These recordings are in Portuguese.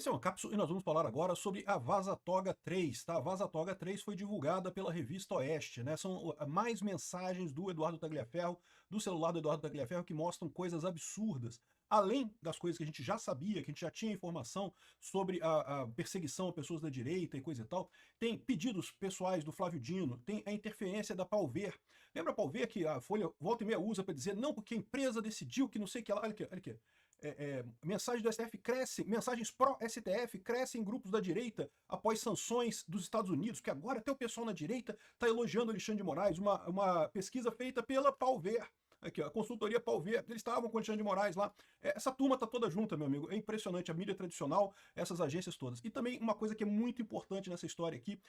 Esse é uma cápsula e nós vamos falar agora sobre a Vazatoga 3, tá? A Vazatoga 3 foi divulgada pela revista Oeste, né? São mais mensagens do Eduardo Tagliaferro, do celular do Eduardo Tagliaferro, que mostram coisas absurdas. Além das coisas que a gente já sabia, que a gente já tinha informação sobre a perseguição a pessoas da direita e coisa e tal, tem pedidos pessoais do Flávio Dino, tem a interferência da Palver. Lembra a Palver que a Folha volta e meia usa para dizer não, porque a empresa decidiu que não sei o que lá, olha aqui, olha aqui. Mensagens do STF crescem, mensagens pró-STF crescem em grupos da direita após sanções dos Estados Unidos, que agora até o pessoal na direita está elogiando Alexandre de Moraes, uma pesquisa feita pela Palver. Aqui, ó, a consultoria Palver, eles estavam com o Alexandre de Moraes lá. Essa turma tá toda junta, meu amigo. É impressionante, a mídia tradicional, essas agências todas. E também uma coisa que é muito importante nessa história aqui,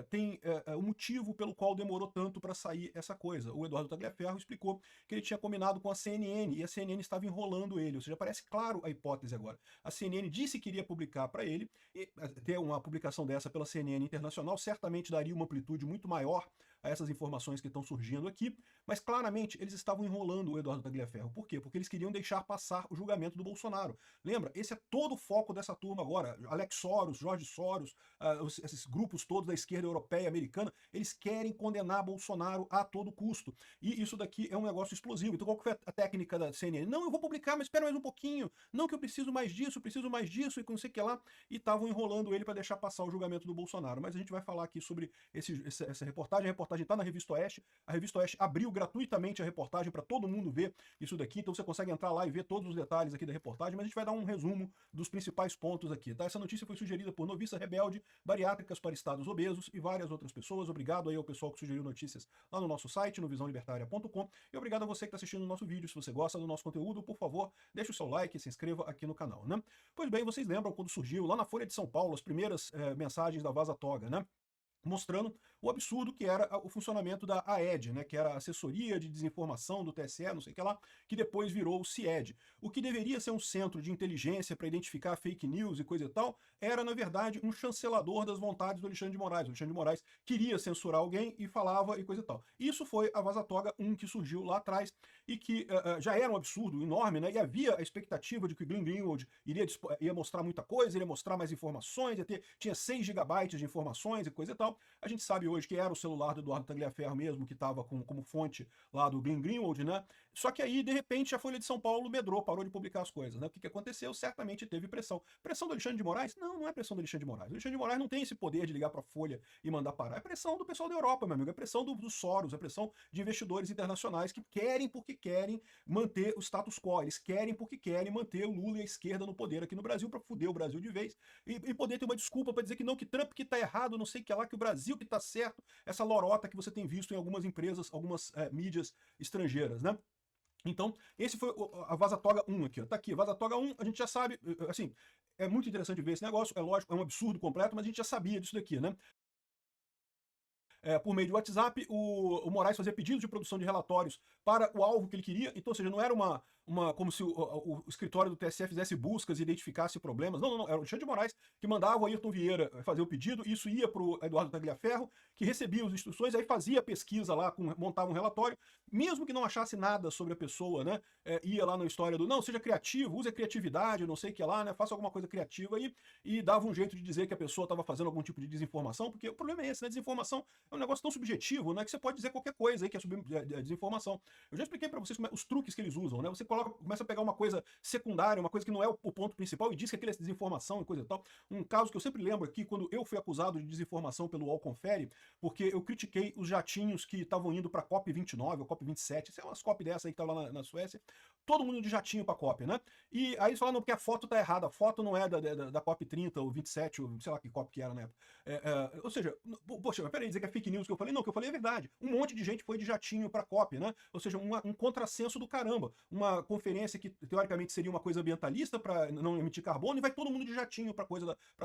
tem o motivo pelo qual demorou tanto para sair essa coisa. O Eduardo Tagliaferro explicou que ele tinha combinado com a CNN e a CNN estava enrolando ele. Ou seja, parece claro a hipótese agora. A CNN disse que iria publicar para ele, e ter uma publicação dessa pela CNN Internacional certamente daria uma amplitude muito maior a essas informações que estão surgindo aqui, mas claramente eles estavam enrolando o Eduardo Tagliaferro. Por quê? Porque eles queriam deixar passar o julgamento do Bolsonaro. Lembra? Esse é todo o foco dessa turma agora. Alex Soros, Jorge Soros, esses grupos todos da esquerda europeia, americana, eles querem condenar Bolsonaro a todo custo. E isso daqui é um negócio explosivo. Então qual que foi a técnica da CNN? Não, eu vou publicar, mas espera mais um pouquinho. Não, que eu preciso mais disso, e não sei o que lá. E estavam enrolando ele para deixar passar o julgamento do Bolsonaro. Mas a gente vai falar aqui sobre essa reportagem. A reportagem está na Revista Oeste. A Revista Oeste abriu gratuitamente a reportagem para todo mundo ver isso daqui, então você consegue entrar lá e ver todos os detalhes aqui da reportagem, mas a gente vai dar um resumo dos principais pontos aqui, tá? Essa notícia foi sugerida por Noviça Rebelde, Bariátricas para Estados Obesos e várias outras pessoas. Obrigado aí ao pessoal que sugeriu notícias lá no nosso site, no visãolibertaria.com, e obrigado a você que está assistindo o nosso vídeo. Se você gosta do nosso conteúdo, por favor, deixe o seu like e se inscreva aqui no canal, né? Pois bem, vocês lembram quando surgiu lá na Folha de São Paulo as primeiras mensagens da Vazatoga, né? Mostrando o absurdo que era o funcionamento da AED, né, que era a Assessoria de Desinformação do TSE, não sei o que lá, que depois virou o CIED. O que deveria ser um centro de inteligência para identificar fake news e coisa e tal, era, na verdade, um chancelador das vontades do Alexandre de Moraes. O Alexandre de Moraes queria censurar alguém e falava e coisa e tal. Isso foi a Vazatoga 1 que surgiu lá atrás e que já era um absurdo enorme, né, e havia a expectativa de que o Glenn Greenwald ia mostrar muita coisa, iria mostrar mais informações, tinha 6 gigabytes de informações e coisa e tal. A gente sabe hoje que era o celular do Eduardo Tagliaferro mesmo, que estava como fonte lá do Glenn Greenwald, né? Só que aí, de repente, a Folha de São Paulo medrou, parou de publicar as coisas, né? O que aconteceu? Certamente teve pressão. Pressão do Alexandre de Moraes? Não, não é pressão do Alexandre de Moraes. O Alexandre de Moraes não tem esse poder de ligar para a Folha e mandar parar. É pressão do pessoal da Europa, meu amigo. É pressão do Soros, é pressão de investidores internacionais que querem porque querem manter o status quo. Eles querem porque querem manter o Lula e a esquerda no poder aqui no Brasil para foder o Brasil de vez e poder ter uma desculpa para dizer que não, que Trump que tá errado, não sei o que lá, que o Brasil que tá certo, essa lorota que você tem visto em algumas empresas, algumas mídias estrangeiras, né? Então, esse foi a Vazatoga 1 aqui, ó. Tá aqui, Vazatoga 1, a gente já sabe, assim, é muito interessante ver esse negócio, é lógico, é um absurdo completo, mas a gente já sabia disso daqui, né? Por meio de WhatsApp, o Moraes fazia pedidos de produção de relatórios para o alvo que ele queria, então, ou seja, não era como se o escritório do TSE fizesse buscas e identificasse problemas, não, era o Alexandre de Moraes que mandava o Ayrton Vieira fazer o pedido, isso ia para o Eduardo Tagliaferro, que recebia as instruções, aí fazia a pesquisa lá, montava um relatório, mesmo que não achasse nada sobre a pessoa, né, ia lá na história do, não, seja criativo, use a criatividade, não sei o que lá, né, faça alguma coisa criativa aí, e dava um jeito de dizer que a pessoa estava fazendo algum tipo de desinformação, porque o problema é esse, né, desinformação é um negócio tão subjetivo, né, que você pode dizer qualquer coisa aí que é desinformação. Eu já expliquei para vocês os truques que eles usam, né, você começa a pegar uma coisa secundária, uma coisa que não é o ponto principal e diz que aquilo é desinformação e coisa e tal. Um caso que eu sempre lembro aqui, quando eu fui acusado de desinformação pelo UOL Confere, porque eu critiquei os jatinhos que estavam indo para a COP29 ou COP27, sei lá, umas COP dessa aí que estavam lá na Suécia, todo mundo de jatinho para a COP, né? E aí eles falaram, não, porque a foto tá errada, a foto não é da COP 30 ou 27, ou sei lá que COP que era na época. Ou seja, poxa, mas peraí, dizer que é fake news que eu falei? Não, o que eu falei é verdade. Um monte de gente foi de jatinho para a COP, né? Ou seja, um contrassenso do caramba. Uma conferência que teoricamente seria uma coisa ambientalista para não emitir carbono e vai todo mundo de jatinho para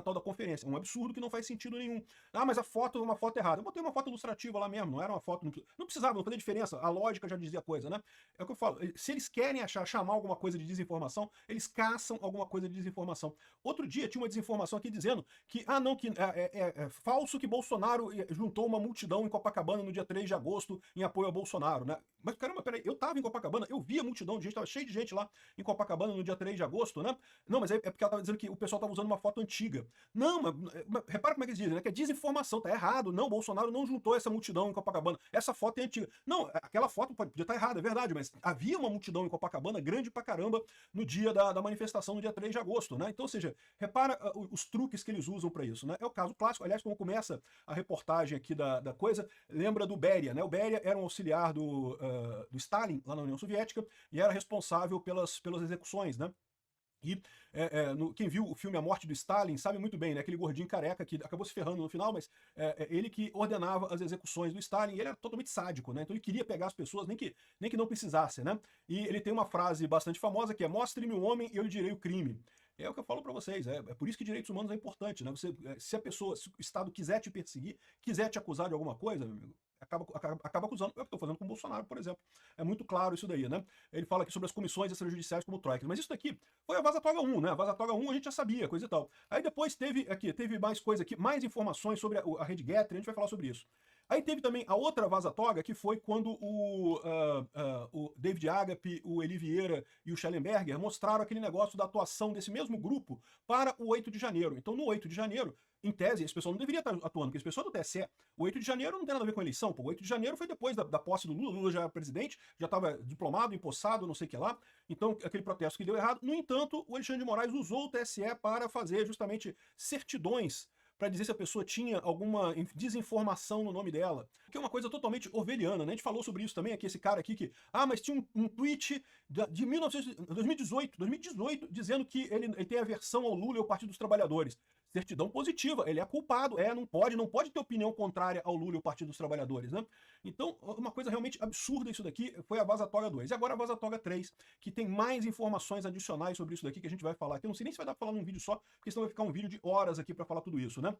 tal da conferência. Um absurdo que não faz sentido nenhum. Ah, mas a foto é uma foto errada. Eu botei uma foto ilustrativa lá mesmo, não era uma foto, não precisava, não fazia diferença. A lógica já dizia a coisa, né? É o que eu falo. Se eles querem chamar alguma coisa de desinformação, eles caçam alguma coisa de desinformação. Outro dia tinha uma desinformação aqui dizendo que, não, que é falso que Bolsonaro juntou uma multidão em Copacabana no dia 3 de agosto em apoio a Bolsonaro, né? Mas caramba, peraí, eu tava em Copacabana, eu vi a multidão de gente, tava cheio de gente lá em Copacabana no dia 3 de agosto, né? Não, mas é porque ela tava dizendo que o pessoal tava usando uma foto antiga. Não, mas repara como é que eles dizem, né? Que é desinformação, tá errado. Não, Bolsonaro não juntou essa multidão em Copacabana. Essa foto é antiga. Não, aquela foto podia estar errada, é verdade, mas havia uma multidão em Copacabana grande pra caramba no dia da manifestação, no dia 3 de agosto, né? Então, ou seja, repara os truques que eles usam para isso, né? É o caso clássico, aliás, como começa a reportagem aqui da coisa, lembra do Beria, né? O Beria era um auxiliar do Stalin, lá na União Soviética, e era responsável pelas execuções, né? E quem viu o filme A Morte do Stalin sabe muito bem, né? Aquele gordinho careca que acabou se ferrando no final, mas ele que ordenava as execuções do Stalin, e ele era totalmente sádico, né? Então ele queria pegar as pessoas, nem que não precisasse, né? E ele tem uma frase bastante famosa que é: mostre-me um homem e eu lhe direi o crime. É o que eu falo para vocês, é por isso que direitos humanos é importante, né? Se o Estado quiser te perseguir, quiser te acusar de alguma coisa, meu amigo, acaba acusando. É o que eu estou fazendo com o Bolsonaro, por exemplo. É muito claro isso daí, né? Ele fala aqui sobre as comissões extrajudiciais como troika. Mas isso daqui foi a Vaza Toga 1, né? A Vaza Toga 1 a gente já sabia, coisa e tal. Aí depois teve mais coisa aqui, mais informações sobre a rede Getter, a gente vai falar sobre isso. Aí teve também a outra Vaza Toga, que foi quando o David Agape, o Eli Vieira e o Schellenberger mostraram aquele negócio da atuação desse mesmo grupo para o 8 de janeiro. Então, no 8 de janeiro, em tese, esse pessoal não deveria estar atuando, porque esse pessoal do TSE, o 8 de janeiro não tem nada a ver com a eleição, pô. O 8 de janeiro foi depois da posse do Lula, o Lula já era presidente, já estava diplomado, empossado, não sei o que lá, então aquele protesto que deu errado. No entanto, o Alexandre de Moraes usou o TSE para fazer justamente certidões para dizer se a pessoa tinha alguma desinformação no nome dela, que é uma coisa totalmente orwelliana, né? A gente falou sobre isso também, aqui esse cara aqui que, mas tinha um tweet de 2018, dizendo que ele tem aversão ao Lula e ao Partido dos Trabalhadores. Certidão positiva, ele é culpado, não pode ter opinião contrária ao Lula e ao Partido dos Trabalhadores, né? Então, uma coisa realmente absurda isso daqui foi a Vaza Toga 2. E agora a Vaza Toga 3, que tem mais informações adicionais sobre isso daqui que a gente vai falar aqui. Eu não sei nem se vai dar pra falar num vídeo só, porque senão vai ficar um vídeo de horas aqui para falar tudo isso, né?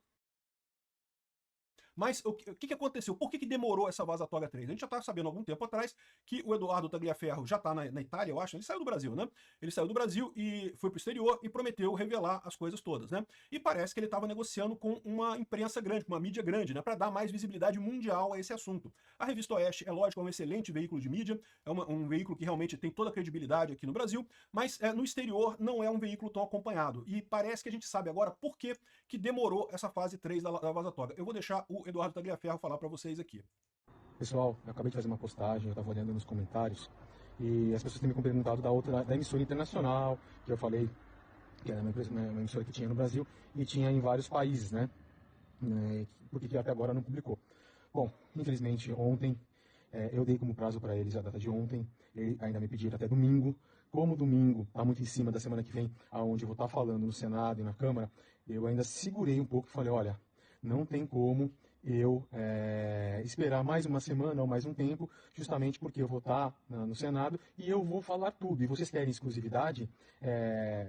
Mas o que aconteceu? Por que demorou essa Vaza Toga 3? A gente já estava sabendo há algum tempo atrás que o Eduardo Tagliaferro já está na Itália, eu acho. Ele saiu do Brasil, né? Ele saiu do Brasil e foi para o exterior e prometeu revelar as coisas todas, né? E parece que ele estava negociando com uma imprensa grande, com uma mídia grande, né? Para dar mais visibilidade mundial a esse assunto. A Revista Oeste, é lógico, é um excelente veículo de mídia, é um veículo que realmente tem toda a credibilidade aqui no Brasil, mas no exterior não é um veículo tão acompanhado. E parece que a gente sabe agora por que demorou essa fase 3 da Vaza Toga. Eu vou deixar o Eduardo Tagliaferro falar para vocês aqui. Pessoal, eu acabei de fazer uma postagem, eu estava olhando nos comentários, e as pessoas têm me perguntado da emissora internacional, que eu falei que era uma emissora que tinha no Brasil e tinha em vários países, né? Por que até agora não publicou? Bom, infelizmente ontem, eu dei como prazo para eles a data de ontem, e ainda me pediram até domingo. Como domingo está muito em cima da semana que vem, aonde eu vou estar falando no Senado e na Câmara, eu ainda segurei um pouco e falei, olha, não tem como eu esperar mais uma semana ou mais um tempo, justamente porque eu vou estar no Senado e eu vou falar tudo. E vocês querem exclusividade?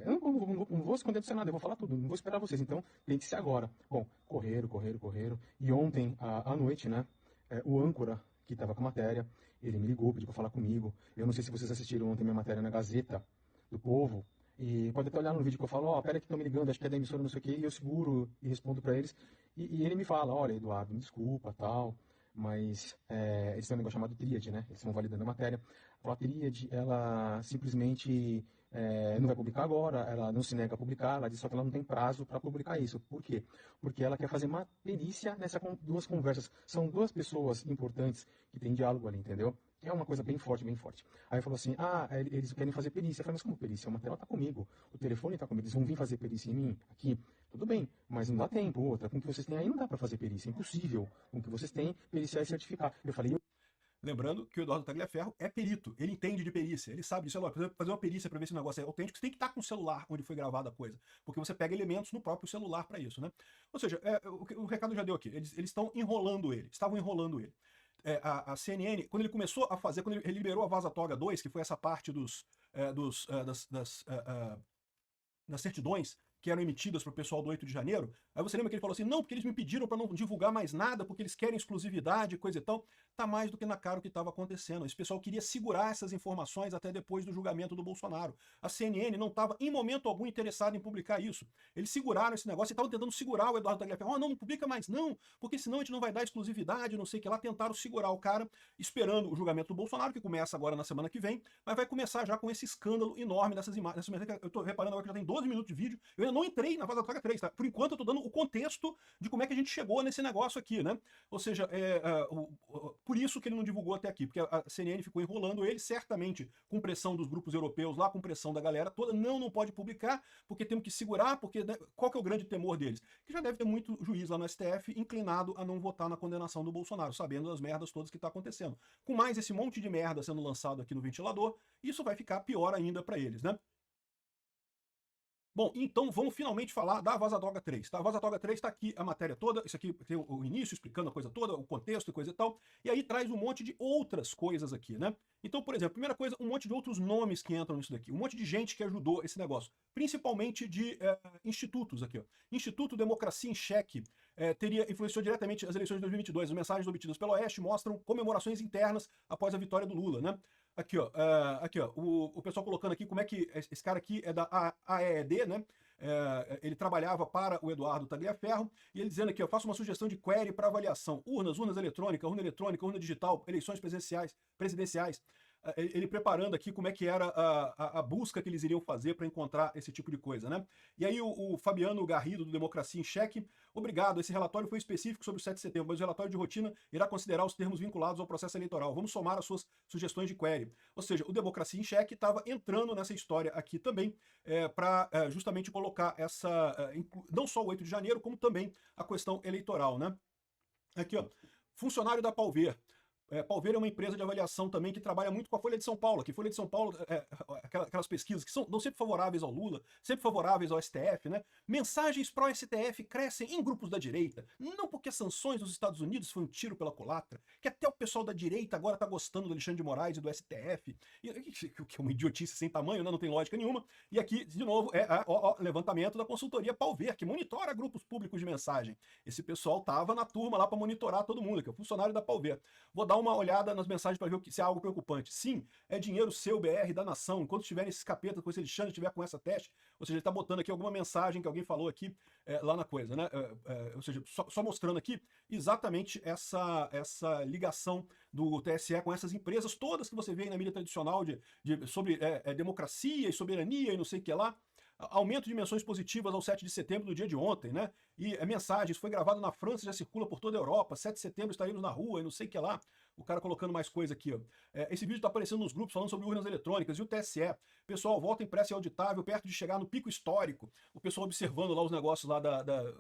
Eu não vou esconder do Senado, eu vou falar tudo, não vou esperar vocês. Então, tem que ser agora. Bom, correram. E ontem, à noite, né, o âncora que estava com a matéria, ele me ligou, pediu para falar comigo. Eu não sei se vocês assistiram ontem minha matéria na Gazeta do Povo, e pode até olhar no vídeo que eu falo, pera que estão me ligando, acho que é da emissora, não sei o quê, e eu seguro e respondo para eles. E ele me fala, olha, Eduardo, me desculpa, tal, mas eles têm um negócio chamado tríade, né? Eles estão validando a matéria. A tríade, ela simplesmente não vai publicar agora, ela não se nega a publicar, ela diz só que ela não tem prazo para publicar isso. Por quê? Porque ela quer fazer uma perícia nessas duas conversas. São duas pessoas importantes que têm diálogo ali, entendeu? É uma coisa bem forte, bem forte. Aí falou assim, eles querem fazer perícia. Eu falei, mas como perícia? A matéria está comigo, o telefone está comigo, eles vão vir fazer perícia em mim, aqui. Tudo bem, mas não dá tempo. Outra, com o que vocês têm aí não dá para fazer perícia, é impossível. Com o que vocês têm, periciar e certificar. Eu falei... Lembrando que o Eduardo Tagliaferro é perito, ele entende de perícia, ele sabe disso. Precisa fazer uma perícia para ver se o negócio é autêntico, você tem que estar com o celular onde foi gravada a coisa, porque você pega elementos no próprio celular para isso, né? Ou seja, o recado já deu aqui, eles estavam enrolando ele. A CNN, quando ele começou a fazer, quando ele liberou a Vaza Toga 2, que foi essa parte das certidões que eram emitidas para o pessoal do 8 de janeiro. Aí você lembra que ele falou assim, não, porque eles me pediram para não divulgar mais nada, porque eles querem exclusividade, coisa e tal. Tá mais do que na cara o que estava acontecendo. Esse pessoal queria segurar essas informações até depois do julgamento do Bolsonaro. A CNN não estava em momento algum interessada em publicar isso. Eles seguraram esse negócio e estavam tentando segurar o Eduardo Tagliaferro. Oh, não publica mais não, porque senão a gente não vai dar exclusividade, não sei o que lá. Tentaram segurar o cara, esperando o julgamento do Bolsonaro, que começa agora na semana que vem, mas vai começar já com esse escândalo enorme dessas imagens. Eu tô reparando agora que já tem 12 minutos de vídeo, eu ainda não entrei na Vaza Toga 3, tá? Por enquanto eu tô dando o contexto de como é que a gente chegou nesse negócio aqui, né? Ou seja, por isso que ele não divulgou até aqui, porque a CNN ficou enrolando ele, certamente com pressão dos grupos europeus lá, com pressão da galera toda, não pode publicar, porque temos que segurar, porque né, qual que é o grande temor deles? Que já deve ter muito juiz lá no STF inclinado a não votar na condenação do Bolsonaro, sabendo das merdas todas que tá acontecendo. Com mais esse monte de merda sendo lançado aqui no ventilador, isso vai ficar pior ainda para eles, né? Bom, então vamos finalmente falar da Vaza Toga 3, tá? A Vaza Toga 3 tá aqui a matéria toda, isso aqui tem o início explicando a coisa toda, o contexto e coisa e tal, e aí traz um monte de outras coisas aqui, né? Então, por exemplo, primeira coisa, um monte de outros nomes que entram nisso daqui, um monte de gente que ajudou esse negócio, principalmente de institutos aqui, ó. Instituto Democracia em Cheque influenciou diretamente as eleições de 2022. As mensagens obtidas pelo Oeste mostram comemorações internas após a vitória do Lula, né? Aqui, ó, o pessoal colocando aqui como é que esse cara aqui é da AED, né? Ele trabalhava para o Eduardo Tagliaferro, e ele dizendo aqui, ó, faço uma sugestão de query para avaliação. Urnas eletrônicas, urna digital, eleições presidenciais. Ele preparando aqui como é que era a busca que eles iriam fazer para encontrar esse tipo de coisa, né? E aí o Fabiano Garrido, do Democracia em Cheque, obrigado, esse relatório foi específico sobre o 7 de setembro, mas o relatório de rotina irá considerar os termos vinculados ao processo eleitoral. Vamos somar as suas sugestões de query. Ou seja, o Democracia em Cheque estava entrando nessa história aqui também, para justamente colocar não só o 8 de janeiro, como também a questão eleitoral, né? Aqui, ó, funcionário da Palver. Palver é uma empresa de avaliação também que trabalha muito com a Folha de São Paulo. Que Folha de São Paulo, aquelas pesquisas que não sempre favoráveis ao Lula, sempre favoráveis ao STF, né? Mensagens pró-STF crescem em grupos da direita, não porque as sanções dos Estados Unidos foi um tiro pela culatra, que até o pessoal da direita agora tá gostando do Alexandre de Moraes e do STF, que é uma idiotice sem tamanho, né? Não tem lógica nenhuma. E aqui, de novo, levantamento da consultoria Palver, que monitora grupos públicos de mensagem. Esse pessoal tava na turma lá para monitorar todo mundo, que é o funcionário da Palver. Vou dar uma olhada nas mensagens para ver se é algo preocupante. Sim, é dinheiro seu, BR, da nação. Enquanto estiver nesses capetas com esse Alexandre, estiver com essa teste, ou seja, ele está botando aqui alguma mensagem que alguém falou aqui lá na coisa, né? Ou seja, só mostrando aqui exatamente essa ligação do TSE com essas empresas todas que você vê aí na mídia tradicional sobre democracia e soberania e não sei o que lá. Aumento de menções positivas ao 7 de setembro do dia de ontem, né? E mensagens, foi gravado na França, já circula por toda a Europa, 7 de setembro estaremos na rua e não sei o que lá. O cara colocando mais coisa aqui, ó. Esse vídeo tá aparecendo nos grupos falando sobre urnas eletrônicas e o TSE. Pessoal, voto impresso e auditável perto de chegar no pico histórico. O pessoal observando lá os negócios lá,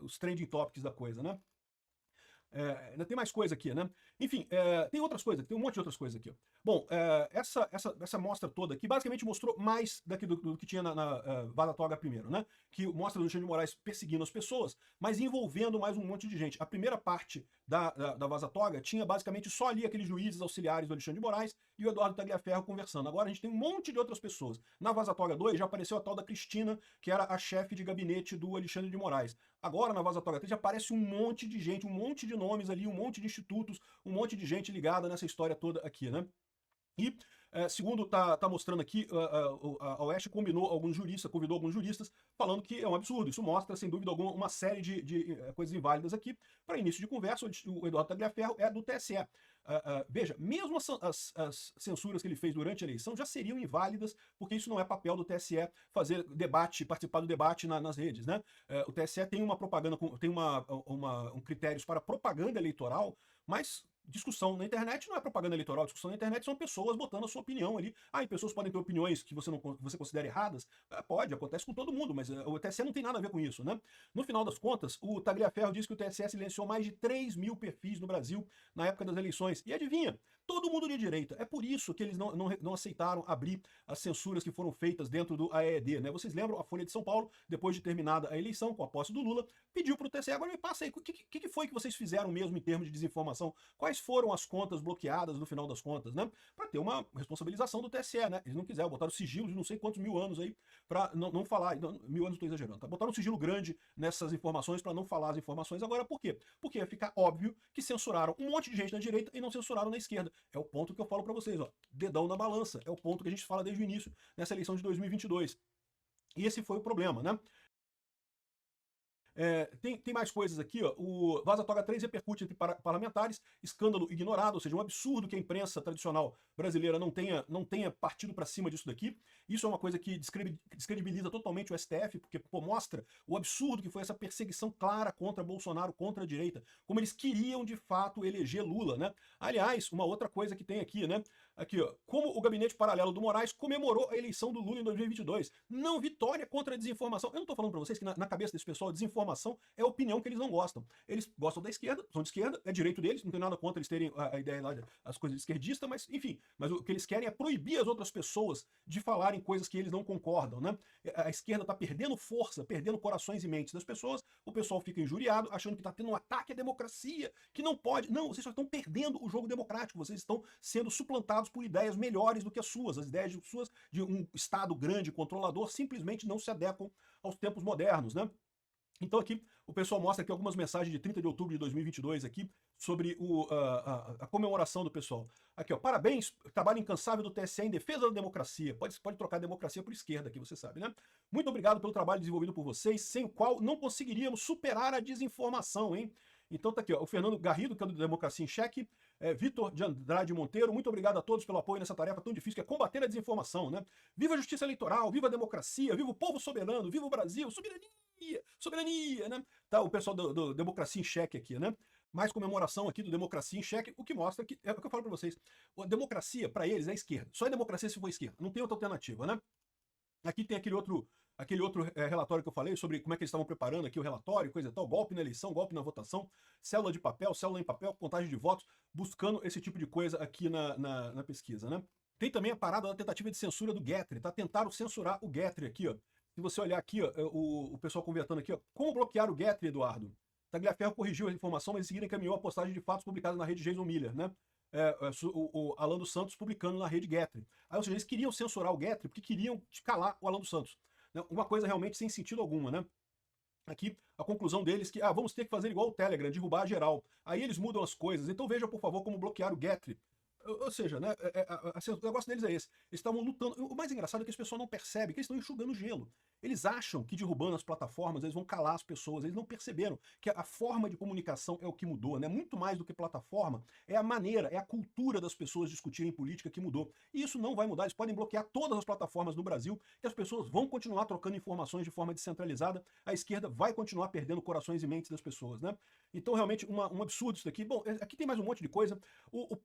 os trending topics da coisa, né? Ainda tem mais coisa aqui, né? Enfim, tem outras coisas, tem um monte de outras coisas aqui. Ó. Bom, essa mostra toda aqui basicamente mostrou mais do que tinha na Vaza Toga primeiro, né? Que mostra o Alexandre de Moraes perseguindo as pessoas, mas envolvendo mais um monte de gente. A primeira parte da Vaza Toga tinha basicamente só ali aqueles juízes auxiliares do Alexandre de Moraes e o Eduardo Tagliaferro conversando. Agora a gente tem um monte de outras pessoas. Na Vaza Toga 2 já apareceu a tal da Cristina, que era a chefe de gabinete do Alexandre de Moraes. Agora na Vaza Toga 3 já aparece um monte de gente, um monte de nomes ali, um monte de institutos, um monte de gente ligada nessa história toda aqui, né? E, segundo tá mostrando aqui, a Oeste convidou alguns juristas falando que é um absurdo. Isso mostra, sem dúvida alguma, uma série de coisas inválidas aqui. Para início de conversa, o Eduardo Tagliaferro é do TSE. Veja, mesmo as censuras que ele fez durante a eleição já seriam inválidas, porque isso não é papel do TSE fazer debate, participar do debate nas redes, né? O TSE tem uma propaganda, tem critérios para propaganda eleitoral, mas discussão na internet não é propaganda eleitoral, discussão na internet são pessoas botando a sua opinião ali. E pessoas podem ter opiniões que você considera erradas? Pode, acontece com todo mundo, mas o TSE não tem nada a ver com isso, né? No final das contas, o Tagliaferro disse que o TSE silenciou mais de 3 mil perfis no Brasil na época das eleições. E adivinha? todo mundo de direita. É por isso que eles não aceitaram abrir as censuras que foram feitas dentro do AED, né? Vocês lembram, a Folha de São Paulo, depois de terminada a eleição, com a posse do Lula, pediu para o TSE, agora me passa aí, o que foi que vocês fizeram mesmo em termos de desinformação? Quais foram as contas bloqueadas no final das contas, né? Para ter uma responsabilização do TSE, né? Eles não quiseram, botaram sigilo de não sei quantos mil anos aí, para não falar, não, 1000 anos estou exagerando, tá? Botaram um sigilo grande nessas informações para não falar as informações. Agora, por quê? Porque ia ficar óbvio que censuraram um monte de gente na direita e não censuraram na esquerda. É o ponto que eu falo para vocês, ó, dedão na balança, é o ponto que a gente fala desde o início, nessa eleição de 2022. E esse foi o problema, né? Tem mais coisas aqui, ó. O Vaza Toga 3 repercute entre parlamentares, escândalo ignorado, ou seja, um absurdo que a imprensa tradicional brasileira não tenha partido para cima disso daqui. Isso é uma coisa que descredibiliza totalmente o STF, porque mostra o absurdo que foi essa perseguição clara contra Bolsonaro, contra a direita, como eles queriam de fato eleger Lula, né? Aliás, uma outra coisa que tem aqui, né? Aqui, ó, como o gabinete paralelo do Moraes comemorou a eleição do Lula em 2022. Não vitória contra a desinformação. Eu não tô falando para vocês que na cabeça desse pessoal, desinformação é a opinião que eles não gostam. Eles gostam da esquerda, são de esquerda, é direito deles, não tem nada contra eles terem a ideia lá, as coisas esquerdistas, mas enfim. Mas o que eles querem é proibir as outras pessoas de falarem coisas que eles não concordam, né? A esquerda tá perdendo força, perdendo corações e mentes das pessoas, o pessoal fica injuriado, achando que tá tendo um ataque à democracia, que não pode. Não, vocês só estão perdendo o jogo democrático, vocês estão sendo suplantados por ideias melhores do que as suas. As ideias de um Estado grande, controlador, simplesmente não se adequam aos tempos modernos, né? Então aqui o pessoal mostra aqui algumas mensagens de 30 de outubro de 2022 aqui sobre a comemoração do pessoal. Aqui, ó, parabéns, trabalho incansável do TSE em defesa da democracia. Pode trocar democracia por esquerda aqui, você sabe, né? Muito obrigado pelo trabalho desenvolvido por vocês, sem o qual não conseguiríamos superar a desinformação, hein? Então tá aqui, ó, o Fernando Garrido, que é do Democracia em Cheque, Vitor de Andrade Monteiro, muito obrigado a todos pelo apoio nessa tarefa tão difícil que é combater a desinformação, né? Viva a justiça eleitoral, viva a democracia, viva o povo soberano, viva o Brasil, soberania, né? Tá, o pessoal do Democracia em Cheque aqui, né? Mais comemoração aqui do Democracia em Cheque, o que mostra que, é o que eu falo pra vocês, a democracia, pra eles, é esquerda. Só é democracia se for esquerda, não tem outra alternativa, né? Aqui tem aquele outro relatório que eu falei sobre como é que eles estavam preparando aqui o relatório, coisa e tal, golpe na eleição, golpe na votação, célula de papel, célula em papel, contagem de votos, buscando esse tipo de coisa aqui na pesquisa, né? Tem também a parada da tentativa de censura do Getry, tá? Tentaram censurar o Getry aqui, ó. Se você olhar aqui, ó, o pessoal convertendo aqui, ó, como bloquear o Getry, Eduardo? Tagliaferro corrigiu a informação, mas em seguida encaminhou a postagem de fatos publicada na rede Jason Miller, né? O Alan dos Santos publicando na rede Getry. Aí, ou seja, eles queriam censurar o Getry porque queriam calar o Alan dos Santos. Né? Uma coisa realmente sem sentido alguma, né? Aqui, a conclusão deles que, vamos ter que fazer igual o Telegram, derrubar geral. Aí eles mudam as coisas. Então veja, por favor, como bloquear o Getry. Ou seja, né, o negócio deles é esse. Eles estavam lutando. O mais engraçado é que as pessoas não percebem que eles estão enxugando gelo. Eles acham que derrubando as plataformas eles vão calar as pessoas. Eles não perceberam que a forma de comunicação é o que mudou, né? Muito mais do que plataforma, é a maneira, é a cultura das pessoas discutirem política que mudou. E isso não vai mudar. Eles podem bloquear todas as plataformas no Brasil, que as pessoas vão continuar trocando informações de forma descentralizada. A esquerda vai continuar perdendo corações e mentes das pessoas, né? Então, realmente, um absurdo isso daqui. Bom, aqui tem mais um monte de coisa.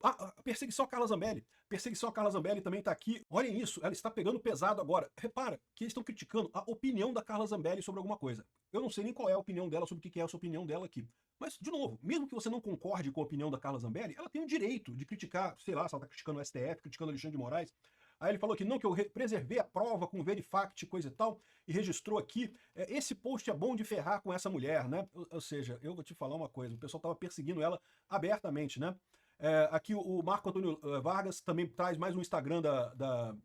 A perseguição a Carla Zambelli. Perseguição a Carla Zambelli também está aqui. Olhem isso, ela está pegando pesado agora. Repara que eles estão criticando a opinião da Carla Zambelli sobre alguma coisa. Eu não sei nem qual é a opinião dela sobre o que é essa opinião dela aqui. Mas, de novo, mesmo que você não concorde com a opinião da Carla Zambelli, ela tem o direito de criticar, sei lá, se ela está criticando o STF, criticando o Alexandre de Moraes. Aí ele falou que não, que eu preservei a prova com Verifact, coisa e tal, e registrou aqui. Esse post é bom de ferrar com essa mulher, né? Ou seja, eu vou te falar uma coisa, o pessoal estava perseguindo ela abertamente, né? Aqui o Marco Antônio Vargas também traz mais um Instagram da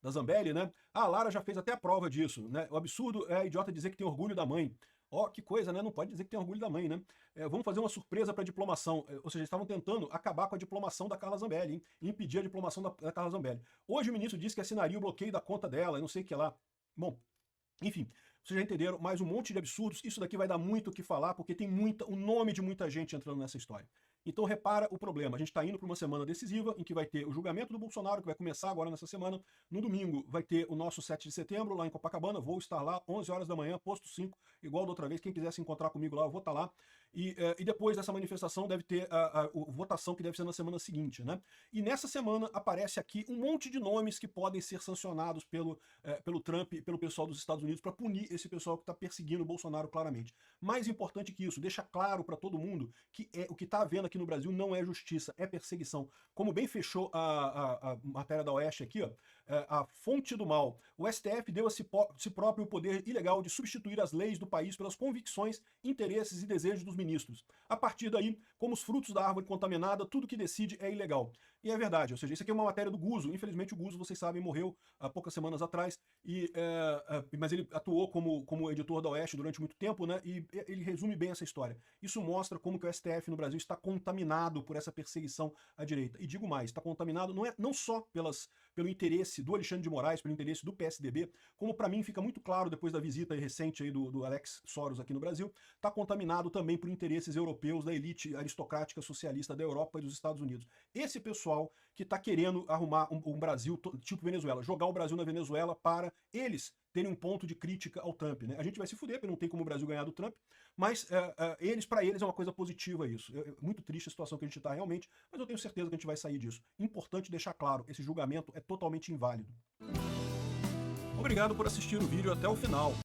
Zambelli, né? A Lara já fez até a prova disso, né? O absurdo é a idiota dizer que tem orgulho da mãe. Ó, que coisa, né? Não pode dizer que tem orgulho da mãe, né? Vamos fazer uma surpresa para a diplomação. Ou seja, eles estavam tentando acabar com a diplomação da Carla Zambelli, hein? Impedir a diplomação da Carla Zambelli. Hoje o ministro disse que assinaria o bloqueio da conta dela, eu não sei o que lá. Bom, enfim, vocês já entenderam, mais um monte de absurdos. Isso daqui vai dar muito o que falar, porque tem o nome de muita gente entrando nessa história. Então repara o problema, a gente está indo para uma semana decisiva, em que vai ter o julgamento do Bolsonaro, que vai começar agora nessa semana. No domingo vai ter o nosso 7 de setembro, lá em Copacabana, vou estar lá, 11 horas da manhã, posto 5, igual da outra vez, quem quiser se encontrar comigo lá, eu vou estar lá. E depois dessa manifestação deve ter a votação, que deve ser na semana seguinte, né? E nessa semana aparece aqui um monte de nomes que podem ser sancionados pelo Trump e pelo pessoal dos Estados Unidos para punir esse pessoal que está perseguindo o Bolsonaro claramente. Mais importante que isso, deixa claro para todo mundo que o que está havendo aqui no Brasil não é justiça, é perseguição. Como bem fechou a matéria da Oeste aqui, ó, a fonte do mal. O STF deu a si próprio o poder ilegal de substituir as leis do país pelas convicções, interesses e desejos dos ministros. A partir daí, como os frutos da árvore contaminada, tudo que decide é ilegal. E é verdade, ou seja, isso aqui é uma matéria do Guzzo. Infelizmente o Guzzo, vocês sabem, morreu há poucas semanas atrás, mas ele atuou como editor da Oeste durante muito tempo, né? E ele resume bem essa história. Isso mostra como que o STF no Brasil está contaminado por essa perseguição à direita. E digo mais, está contaminado não só pelo interesse do Alexandre de Moraes, pelo interesse do PSDB, como para mim fica muito claro depois da visita recente aí do Alex Soros aqui no Brasil, está contaminado também por interesses europeus da elite aristocrática socialista da Europa e dos Estados Unidos. Esse pessoal que está querendo arrumar um Brasil tipo Venezuela, jogar o Brasil na Venezuela para eles terem um ponto de crítica ao Trump, né? A gente vai se fuder, porque não tem como o Brasil ganhar do Trump, mas para eles é uma coisa positiva isso. É muito triste a situação que a gente está realmente, mas eu tenho certeza que a gente vai sair disso. Importante deixar claro, esse julgamento é totalmente inválido. Obrigado por assistir o vídeo até o final.